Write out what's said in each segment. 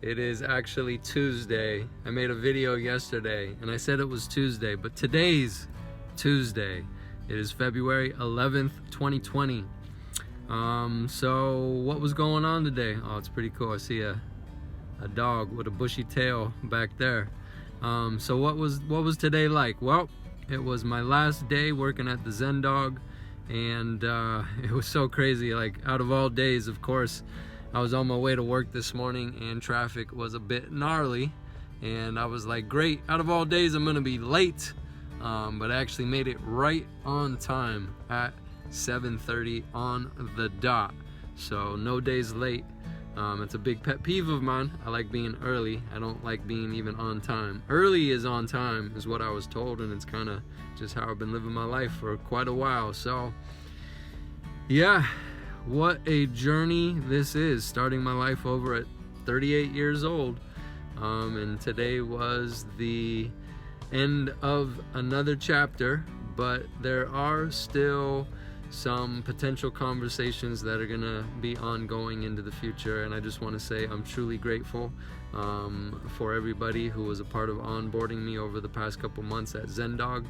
It is actually Tuesday. I made a video yesterday and I said it was Tuesday, but today's Tuesday. It is February 11th, 2020. So what was going on today? Oh, it's pretty cool. I see a dog with a bushy tail back there. So what was today like? Well, it was my last day working at the Zen Dog, and it was so crazy. Like, out of all days, of course, I was on my way to work this morning and traffic was a bit gnarly, and I was like, great, out of all days I'm gonna be late, but I actually made it right on time at 7:30 on the dot, so no days late. It's a big pet peeve of mine. I like being early. I don't like being even on time. Early is on time is what I was told, and it's kind of just how I've been living my life for quite a while. So yeah, what a journey this is, starting my life over at 38 years old. And today was the end of another chapter, but there are still some potential conversations that are gonna be ongoing into the future, and I just want to say I'm truly grateful for everybody who was a part of onboarding me over the past couple months at Zen Dog.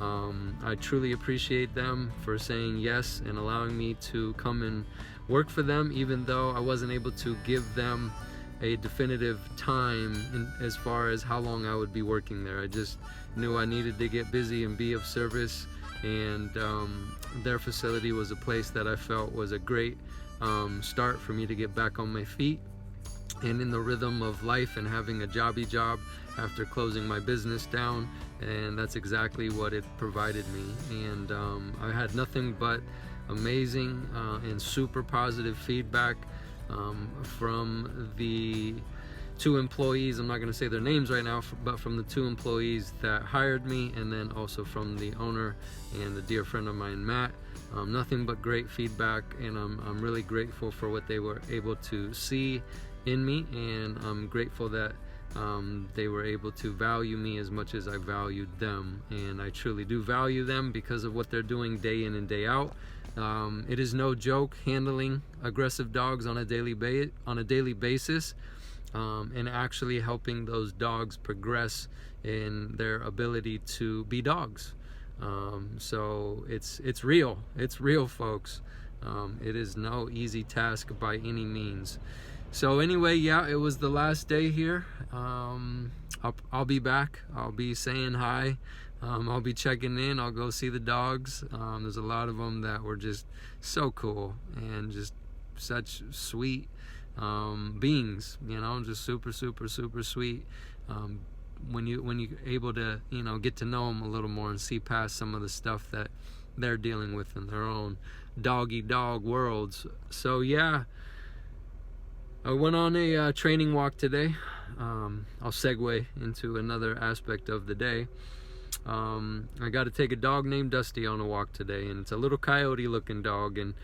I truly appreciate them for saying yes and allowing me to come and work for them, even though I wasn't able to give them a definitive time as far as how long I would be working there. I just knew I needed to get busy and be of service, and their facility was a place that I felt was a great start for me to get back on my feet and in the rhythm of life and having a jobby job after closing my business down, and that's exactly what it provided me. And I had nothing but amazing and super positive feedback from the two employees. I'm not going to say their names right now, but from the two employees that hired me, and then also from the owner and a dear friend of mine, Matt. Nothing but great feedback, and I'm really grateful for what they were able to see in me, and I'm grateful that they were able to value me as much as I valued them, and I truly do value them because of what they're doing day in and day out. It is no joke handling aggressive dogs on a daily basis. And actually helping those dogs progress in their ability to be dogs. So it's real, folks. It is no easy task by any means. So anyway, yeah, it was the last day here. I'll be back. I'll be saying hi. I'll be checking in. I'll go see the dogs. There's a lot of them that were just so cool and just such sweet beings, you know, just super sweet. When you're able to, you know, get to know them a little more and see past some of the stuff that they're dealing with in their own dog worlds. So yeah, I went on a training walk today. I'll segue into another aspect of the day. I got to take a dog named Dusty on a walk today, and it's a little coyote looking dog, and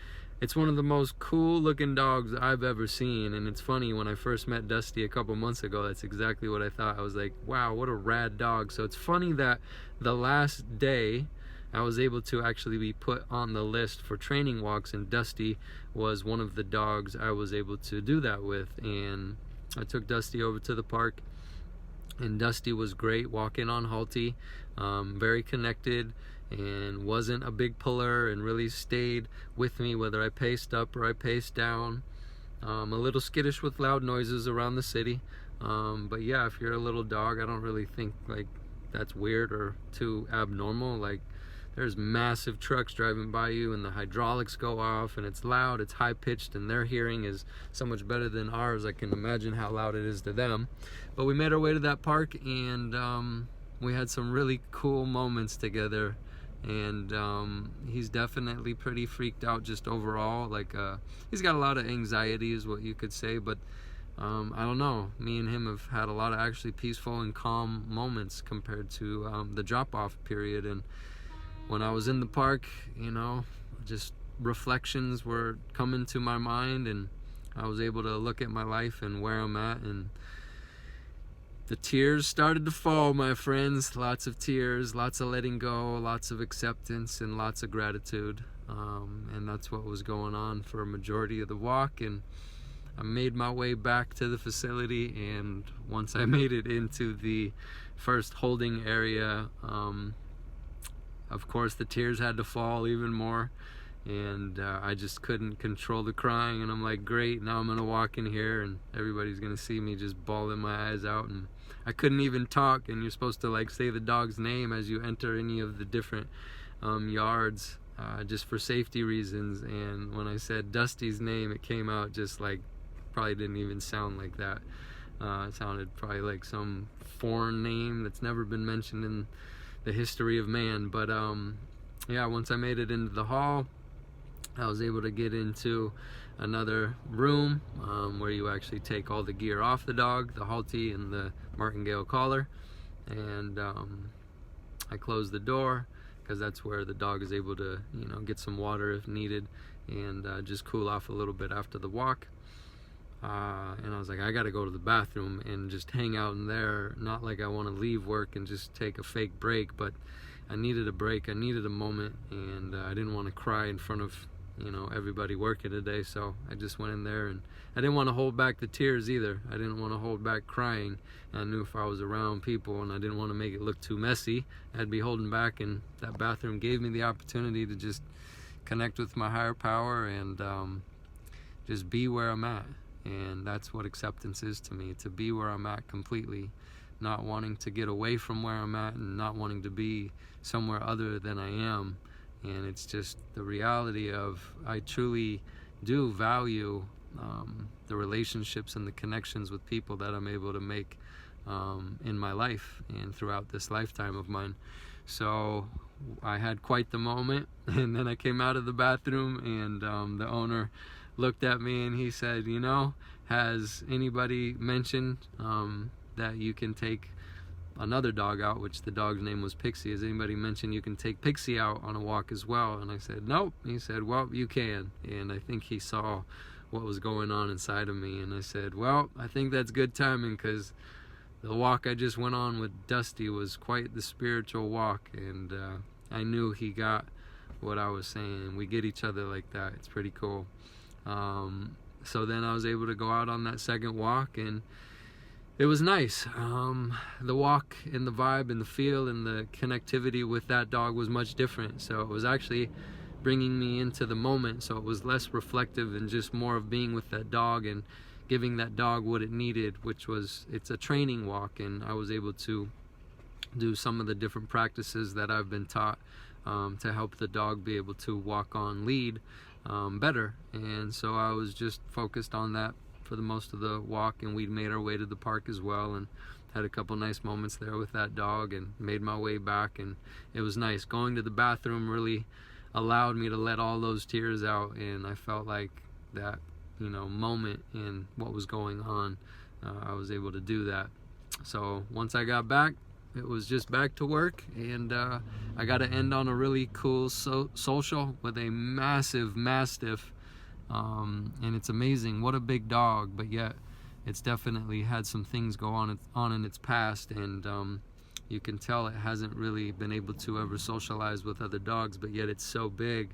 it's one of the most cool looking dogs I've ever seen. And it's funny, when I first met Dusty a couple months ago, that's exactly what I thought. I was like, wow, what a rad dog. So it's funny that the last day I was able to actually be put on the list for training walks, and Dusty was one of the dogs I was able to do that with. And I took Dusty over to the park, and Dusty was great walking on Halti, very connected, and wasn't a big puller, and really stayed with me whether I paced up or I paced down. A little skittish with loud noises around the city, but yeah, if you're a little dog, I don't really think like that's weird or too abnormal. Like, there's massive trucks driving by you and the hydraulics go off and it's loud, it's high pitched, and their hearing is so much better than ours. I can imagine how loud it is to them. But we made our way to that park, and we had some really cool moments together. And he's definitely pretty freaked out just overall. Like, he's got a lot of anxiety is what you could say, but I don't know, me and him have had a lot of actually peaceful and calm moments compared to the drop-off period. And when I was in the park, you know, just reflections were coming to my mind, and I was able to look at my life and where I'm at, and the tears started to fall, my friends. Lots of tears, lots of letting go, lots of acceptance, and lots of gratitude. And that's what was going on for a majority of the walk. And I made my way back to the facility, and once I made it into the first holding area, of course the tears had to fall even more, and I just couldn't control the crying, and I'm like, great, now I'm gonna walk in here and everybody's gonna see me just bawling my eyes out, and I couldn't even talk. And you're supposed to like say the dog's name as you enter any of the different yards, just for safety reasons. And when I said Dusty's name, it came out just like, probably didn't even sound like that. It sounded probably like some foreign name that's never been mentioned in the history of man. But yeah, once I made it into the hall, I was able to get into another room where you actually take all the gear off the dog, the Halti and the martingale collar, and I closed the door because that's where the dog is able to, you know, get some water if needed, and just cool off a little bit after the walk. And I was like, I gotta go to the bathroom and just hang out in there. Not like I want to leave work and just take a fake break, but I needed a break. I needed a moment, and I didn't want to cry in front of, you know, everybody working today. So I just went in there, and I didn't want to hold back the tears either. I didn't want to hold back crying. I knew if I was around people and I didn't want to make it look too messy, I'd be holding back, and that bathroom gave me the opportunity to just connect with my higher power and just be where I'm at. And that's what acceptance is to me, to be where I'm at completely, not wanting to get away from where I'm at and not wanting to be somewhere other than I am. And it's just the reality of, I truly do value the relationships and the connections with people that I'm able to make in my life and throughout this lifetime of mine. So I had quite the moment, and then I came out of the bathroom, and the owner looked at me and he said, you know, has anybody mentioned that you can take another dog out, which the dog's name was Pixie, has anybody mentioned you can take Pixie out on a walk as well? And I said, nope. He said, well, you can. And I think he saw what was going on inside of me, and I said, well, I think that's good timing, because the walk I just went on with Dusty was quite the spiritual walk, and I knew he got what I was saying. We get each other like that. It's pretty cool. So then I was able to go out on that second walk, and it was nice. The walk and the vibe and the feel and the connectivity with that dog was much different. So it was actually bringing me into the moment. So it was less reflective and just more of being with that dog and giving that dog what it needed, which was, it's a training walk, and I was able to do some of the different practices that I've been taught to help the dog be able to walk on lead better. And so I was just focused on that for the most of the walk, and we'd made our way to the park as well, and had a couple nice moments there with that dog, and made my way back, and it was nice. Going to the bathroom really allowed me to let all those tears out, and I felt like that, you know, moment in what was going on, I was able to do that. So once I got back, it was just back to work, and I got to end on a really cool social with a massive Mastiff, and it's amazing. What a big dog, but yet it's definitely had some things go on in its past, and you can tell it hasn't really been able to ever socialize with other dogs, but yet it's so big,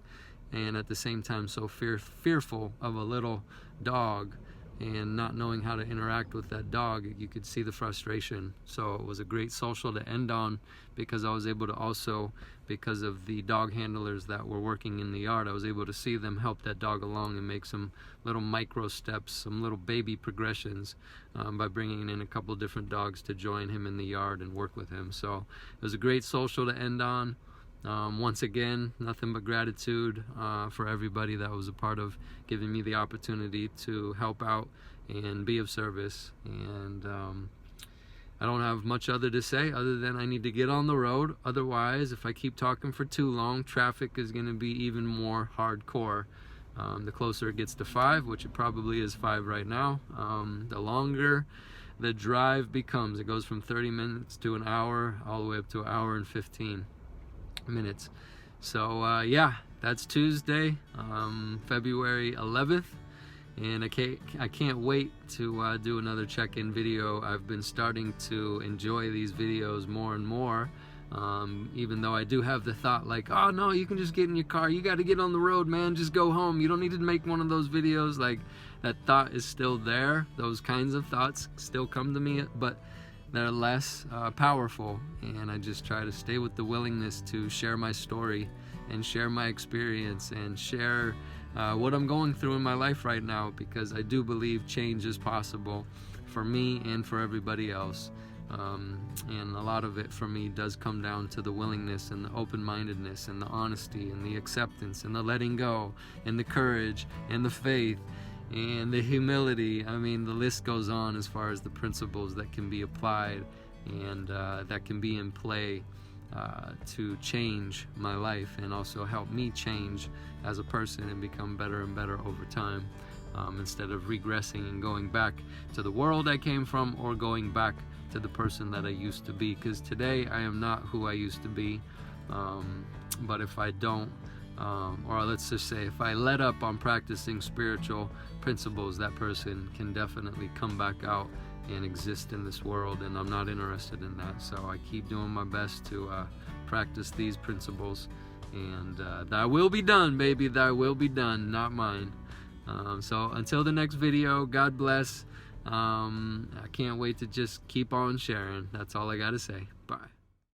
and at the same time so fearful of a little dog, and not knowing how to interact with that dog. You could see the frustration. So it was a great social to end on, because I was able to also, because of the dog handlers that were working in the yard, I was able to see them help that dog along and make some little micro steps, some little baby progressions, by bringing in a couple different dogs to join him in the yard and work with him. So it was a great social to end on. Once again, nothing but gratitude for everybody that was a part of giving me the opportunity to help out and be of service. And I don't have much other to say other than I need to get on the road. Otherwise, if I keep talking for too long, traffic is going to be even more hardcore. The closer it gets to 5, which it probably is 5 right now, the longer the drive becomes. It goes from 30 minutes to an hour, all the way up to an hour and 15 minutes. So yeah, that's Tuesday, February 11th, and I can't wait to do another check-in video. I've been starting to enjoy these videos more and more, even though I do have the thought like, oh no, you can just get in your car, you got to get on the road, man, just go home, you don't need to make one of those videos. Like, that thought is still there. Those kinds of thoughts still come to me, but they're less powerful. And I just try to stay with the willingness to share my story and share my experience and share what I'm going through in my life right now, because I do believe change is possible for me and for everybody else. And a lot of it for me does come down to the willingness and the open-mindedness and the honesty and the acceptance and the letting go and the courage and the faith and the humility. I mean, the list goes on as far as the principles that can be applied and that can be in play to change my life and also help me change as a person and become better and better over time, instead of regressing and going back to the world I came from or going back to the person that I used to be, because today I am not who I used to be. But if I don't, or let's just say if I let up on practicing spiritual principles, that person can definitely come back out and exist in this world, and I'm not interested in that. So I keep doing my best to practice these principles, and thy will be done, baby, thy will be done, not mine. So until the next video, God bless. I can't wait to just keep on sharing. That's all I gotta say. Bye.